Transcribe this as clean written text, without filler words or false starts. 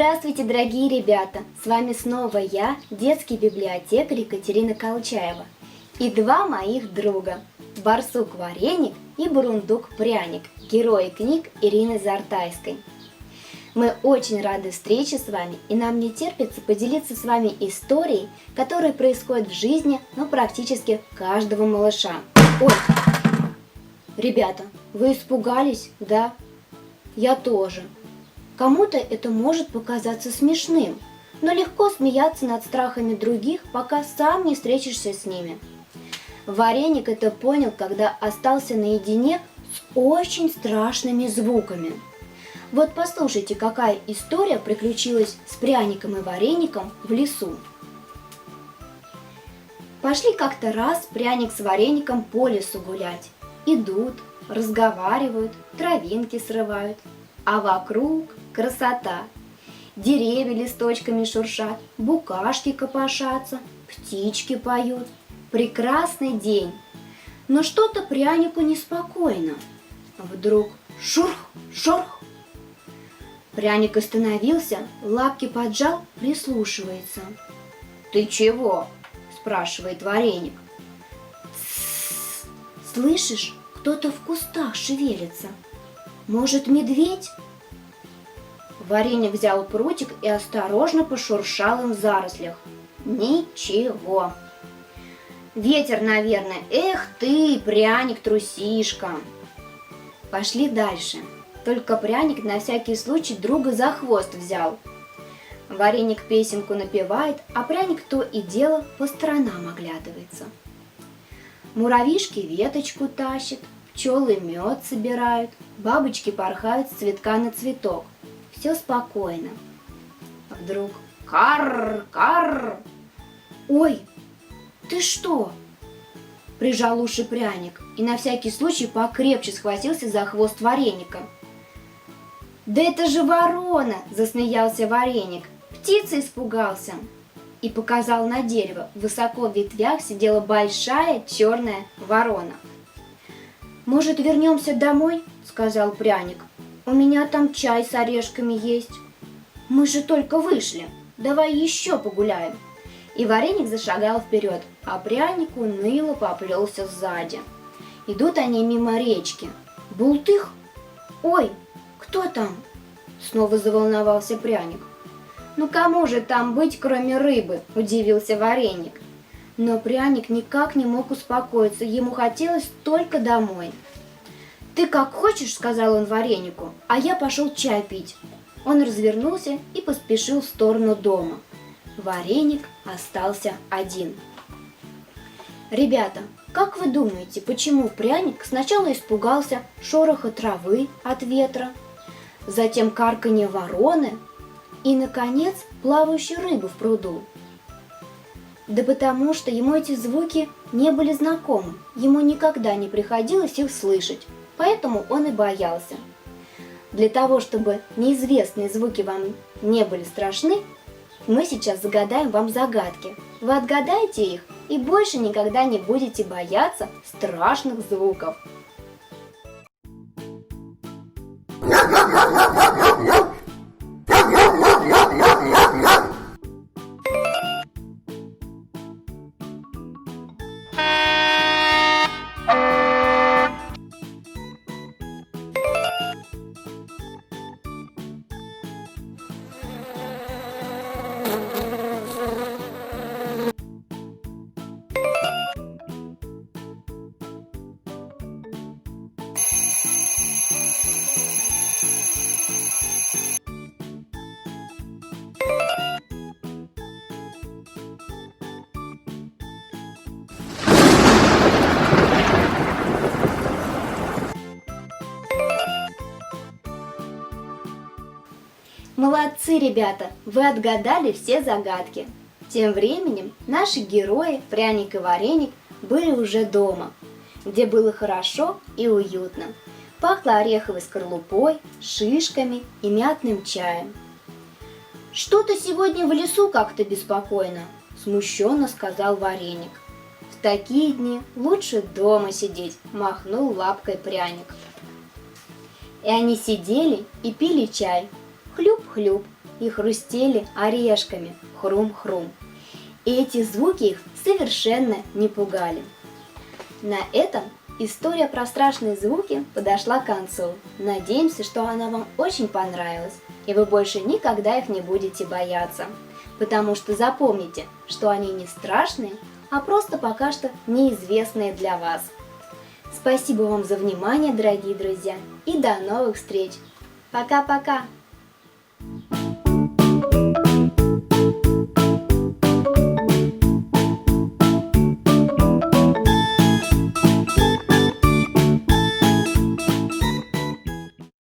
Здравствуйте, дорогие ребята! С вами снова я, детский библиотекарь Екатерина Колчаева, и два моих друга – Барсук Вареник и Бурундук Пряник, герои книг Ирины Зартайской. Мы очень рады встрече с вами, и нам не терпится поделиться с вами историей, которая происходит в жизни, практически каждого малыша. Ой, ребята, вы испугались, да? Я тоже. Кому-то это может показаться смешным, но легко смеяться над страхами других, пока сам не встретишься с ними. Вареник это понял, когда остался наедине с очень страшными звуками. Вот послушайте, какая история приключилась с пряником и вареником в лесу. Пошли как-то раз пряник с вареником по лесу гулять. Идут, разговаривают, травинки срывают, а вокруг красота. Деревья листочками шуршат, букашки копошатся, птички поют. Прекрасный день. Но что-то прянику неспокойно. Вдруг шурх, шурх. Пряник остановился, лапки поджал, прислушивается. «Ты чего?» – спрашивает вареник. «Тссс, слышишь, кто-то в кустах шевелится. Может, медведь?» Вареник взял прутик и осторожно пошуршал им в зарослях. Ничего. «Ветер, наверное. Эх ты, пряник-трусишка!» Пошли дальше. Только пряник на всякий случай друга за хвост взял. Вареник песенку напевает, а пряник то и дело по сторонам оглядывается. Муравьишки веточку тащат, пчелы мед собирают, бабочки порхают с цветка на цветок. Все спокойно. А вдруг карр, карр. «Ой, ты что?» Прижал уши пряник и на всякий случай покрепче схватился за хвост вареника. «Да это же ворона!» – засмеялся вареник. «Птица испугался!» И показал на дерево. Высоко в ветвях сидела большая черная ворона. «Может, вернемся домой?» – сказал пряник. «У меня там чай с орешками есть. Мы же только вышли. Давай еще погуляем». И вареник зашагал вперед, а пряник уныло поплелся сзади. Идут они мимо речки. Бултых! «Ой, кто там?» Снова заволновался пряник. «Ну кому же там быть, кроме рыбы?» – удивился вареник. Но пряник никак не мог успокоиться, ему хотелось только домой. «Ты как хочешь», – сказал он варенику, – «а я пошел чай пить». Он развернулся и поспешил в сторону дома. Вареник остался один. Ребята, как вы думаете, почему пряник сначала испугался шороха травы от ветра, затем карканья вороны и, наконец, плавающей рыбы в пруду? Да потому что ему эти звуки не были знакомы, ему никогда не приходилось их слышать, поэтому он и боялся. Для того, чтобы неизвестные звуки вам не были страшны, мы сейчас загадаем вам загадки. Вы отгадаете их и больше никогда не будете бояться страшных звуков. Молодцы, ребята! Вы отгадали все загадки. Тем временем наши герои, пряник и вареник, были уже дома, где было хорошо и уютно. Пахло ореховой скорлупой, шишками и мятным чаем. «Что-то сегодня в лесу как-то беспокойно», – смущенно сказал вареник. «В такие дни лучше дома сидеть», – махнул лапкой пряник. И они сидели и пили чай. Хлюп-хлюп, и хрустели орешками, хрум-хрум. И эти звуки их совершенно не пугали. На этом история про страшные звуки подошла к концу. Надеемся, что она вам очень понравилась, и вы больше никогда их не будете бояться. Потому что запомните, что они не страшные, а просто пока что неизвестные для вас. Спасибо вам за внимание, дорогие друзья, и до новых встреч. Пока-пока!